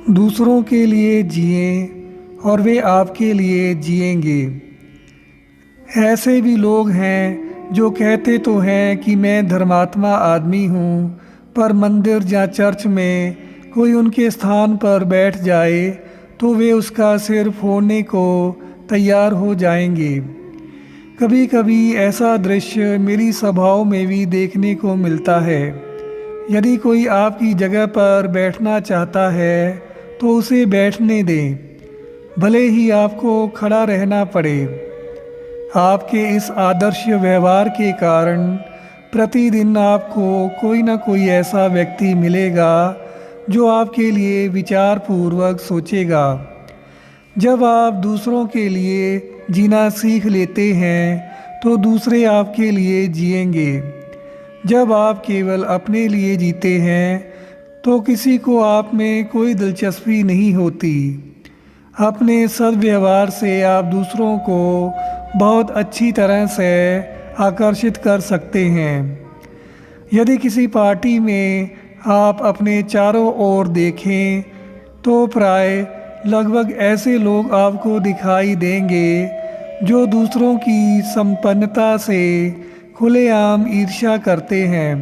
दूसरों के लिए जिएं और वे आपके लिए जिएंगे। ऐसे भी लोग हैं जो कहते तो हैं कि मैं धर्मात्मा आदमी हूँ, पर मंदिर या चर्च में कोई उनके स्थान पर बैठ जाए तो वे उसका सिर फोड़ने को तैयार हो जाएंगे। कभी कभी ऐसा दृश्य मेरी सभाओं में भी देखने को मिलता है। यदि कोई आपकी जगह पर बैठना चाहता है तो उसे बैठने दें, भले ही आपको खड़ा रहना पड़े। आपके इस आदर्श व्यवहार के कारण प्रतिदिन आपको कोई ना कोई ऐसा व्यक्ति मिलेगा जो आपके लिए विचारपूर्वक सोचेगा। जब आप दूसरों के लिए जीना सीख लेते हैं तो दूसरे आपके लिए जिएंगे। जब आप केवल अपने लिए जीते हैं तो किसी को आप में कोई दिलचस्पी नहीं होती। अपने सद्व्यवहार से आप दूसरों को बहुत अच्छी तरह से आकर्षित कर सकते हैं। यदि किसी पार्टी में आप अपने चारों ओर देखें तो प्राय लगभग ऐसे लोग आपको दिखाई देंगे जो दूसरों की संपन्नता से खुलेआम ईर्ष्या करते हैं।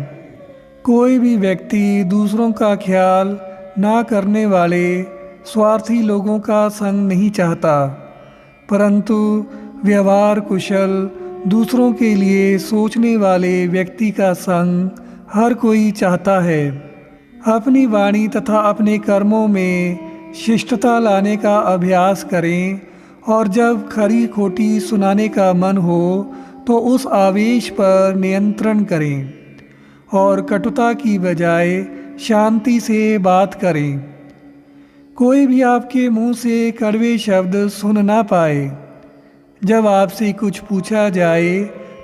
कोई भी व्यक्ति दूसरों का ख्याल ना करने वाले स्वार्थी लोगों का संग नहीं चाहता, परंतु व्यवहार कुशल दूसरों के लिए सोचने वाले व्यक्ति का संग हर कोई चाहता है। अपनी वाणी तथा अपने कर्मों में शिष्टता लाने का अभ्यास करें और जब खरी खोटी सुनाने का मन हो तो उस आवेश पर नियंत्रण करें और कटुता की बजाय शांति से बात करें। कोई भी आपके मुंह से कड़वे शब्द सुन ना पाए। जब आपसे कुछ पूछा जाए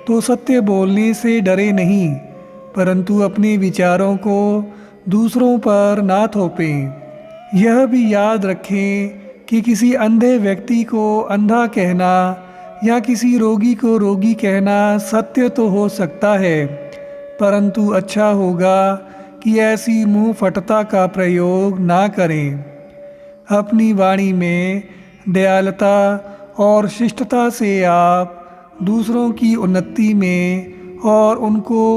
तो सत्य बोलने से डरे नहीं, परंतु अपने विचारों को दूसरों पर ना थोपें। यह भी याद रखें कि किसी अंधे व्यक्ति को अंधा कहना या किसी रोगी को रोगी कहना सत्य तो हो सकता है, परंतु अच्छा होगा कि ऐसी मुंह फटता का प्रयोग ना करें। अपनी वाणी में दयालुता और शिष्टता से आप दूसरों की उन्नति में और उनको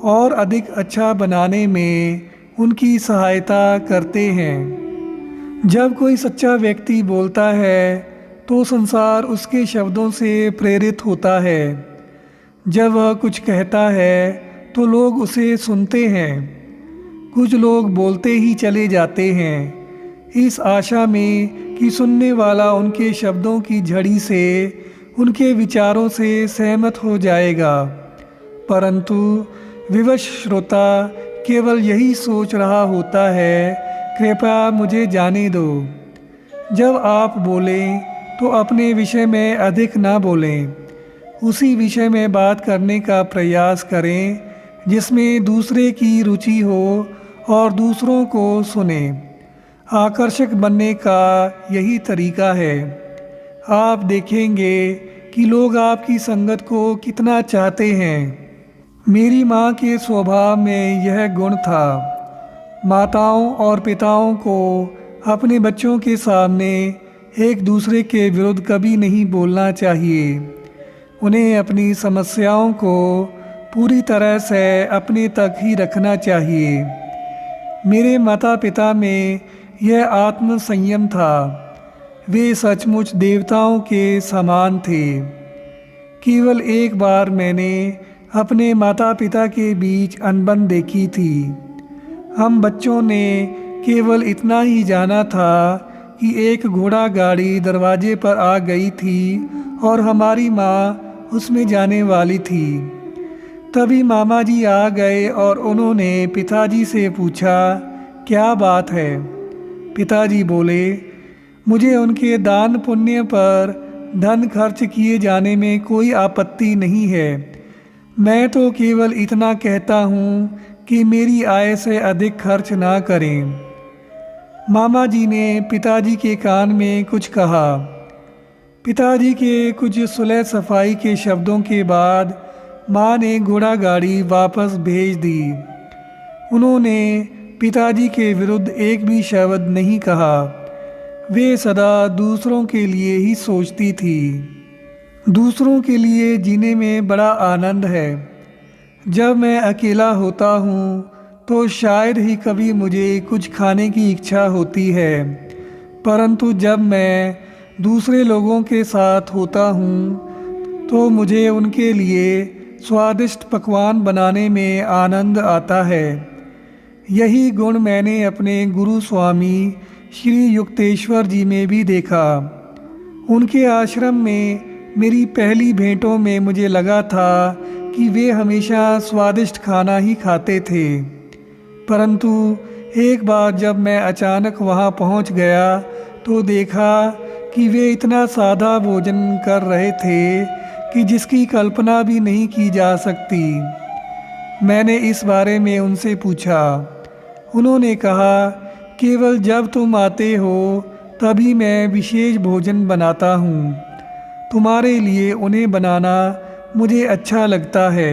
और अधिक अच्छा बनाने में उनकी सहायता करते हैं। जब कोई सच्चा व्यक्ति बोलता है तो संसार उसके शब्दों से प्रेरित होता है। जब वह कुछ कहता है तो लोग उसे सुनते हैं। कुछ लोग बोलते ही चले जाते हैं इस आशा में कि सुनने वाला उनके शब्दों की झड़ी से उनके विचारों से सहमत हो जाएगा, परंतु विवश श्रोता केवल यही सोच रहा होता है, कृपया मुझे जाने दो। जब आप बोलें तो अपने विषय में अधिक ना बोलें। उसी विषय में बात करने का प्रयास करें जिसमें दूसरे की रुचि हो और दूसरों को सुने। आकर्षक बनने का यही तरीका है। आप देखेंगे कि लोग आपकी संगत को कितना चाहते हैं। मेरी माँ के स्वभाव में यह गुण था। माताओं और पिताओं को अपने बच्चों के सामने एक दूसरे के विरुद्ध कभी नहीं बोलना चाहिए। उन्हें अपनी समस्याओं को पूरी तरह से अपने तक ही रखना चाहिए। मेरे माता पिता में यह आत्म संयम था। वे सचमुच देवताओं के समान थे। केवल एक बार मैंने अपने माता पिता के बीच अनबन देखी थी। हम बच्चों ने केवल इतना ही जाना था कि एक घोड़ा गाड़ी दरवाजे पर आ गई थी और हमारी माँ उसमें जाने वाली थी। तभी मामा जी आ गए और उन्होंने पिताजी से पूछा, क्या बात है? पिताजी बोले, मुझे उनके दान पुण्य पर धन खर्च किए जाने में कोई आपत्ति नहीं है। मैं तो केवल इतना कहता हूँ कि मेरी आय से अधिक खर्च ना करें। मामा जी ने पिताजी के कान में कुछ कहा। पिताजी के कुछ सुलह सफाई के शब्दों के बाद माँ ने घोड़ा गाड़ी वापस भेज दी। उन्होंने पिताजी के विरुद्ध एक भी शब्द नहीं कहा। वे सदा दूसरों के लिए ही सोचती थी। दूसरों के लिए जीने में बड़ा आनंद है। जब मैं अकेला होता हूँ तो शायद ही कभी मुझे कुछ खाने की इच्छा होती है, परंतु जब मैं दूसरे लोगों के साथ होता हूँ तो मुझे उनके लिए स्वादिष्ट पकवान बनाने में आनंद आता है। यही गुण मैंने अपने गुरु स्वामी श्री युक्तेश्वर जी में भी देखा। उनके आश्रम में मेरी पहली भेंटों में मुझे लगा था कि वे हमेशा स्वादिष्ट खाना ही खाते थे, परंतु एक बार जब मैं अचानक वहां पहुंच गया तो देखा कि वे इतना सादा भोजन कर रहे थे कि जिसकी कल्पना भी नहीं की जा सकती। मैंने इस बारे में उनसे पूछा। उन्होंने कहा, केवल जब तुम आते हो तभी मैं विशेष भोजन बनाता हूँ। तुम्हारे लिए उन्हें बनाना मुझे अच्छा लगता है।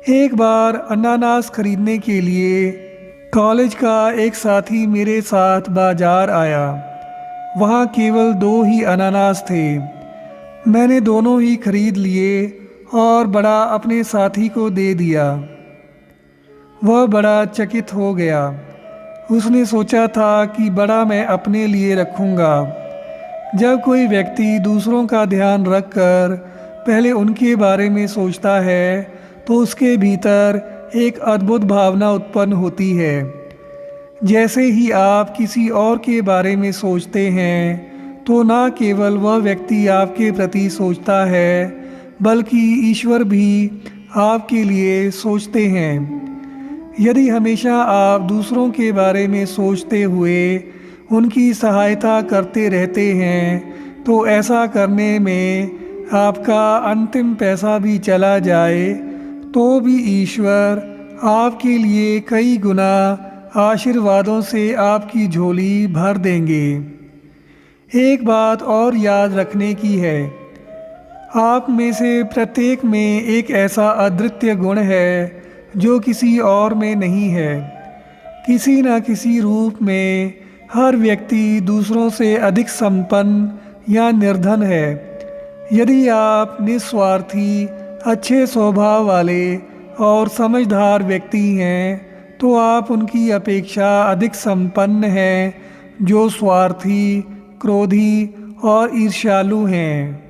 एक बार अनानास खरीदने के लिए कॉलेज का एक साथी मेरे साथ बाजार आया। वहाँ केवल 2 ही अनानास थे। मैंने दोनों ही खरीद लिए और बड़ा अपने साथी को दे दिया। वह बड़ा चकित हो गया। उसने सोचा था कि बड़ा मैं अपने लिए रखूँगा। जब कोई व्यक्ति दूसरों का ध्यान रखकर पहले उनके बारे में सोचता है तो उसके भीतर एक अद्भुत भावना उत्पन्न होती है। जैसे ही आप किसी और के बारे में सोचते हैं तो न केवल वह व्यक्ति आपके प्रति सोचता है बल्कि ईश्वर भी आपके लिए सोचते हैं। यदि हमेशा आप दूसरों के बारे में सोचते हुए उनकी सहायता करते रहते हैं तो ऐसा करने में आपका अंतिम पैसा भी चला जाए तो भी ईश्वर आपके लिए कई गुना आशीर्वादों से आपकी झोली भर देंगे। एक बात और याद रखने की है, आप में से प्रत्येक में एक ऐसा अद्वितीय गुण है जो किसी और में नहीं है। किसी न किसी रूप में हर व्यक्ति दूसरों से अधिक संपन्न या निर्धन है। यदि आप निस्वार्थी, अच्छे स्वभाव वाले और समझदार व्यक्ति हैं तो आप उनकी अपेक्षा अधिक संपन्न हैं जो स्वार्थी, क्रोधी और ईर्ष्यालु हैं।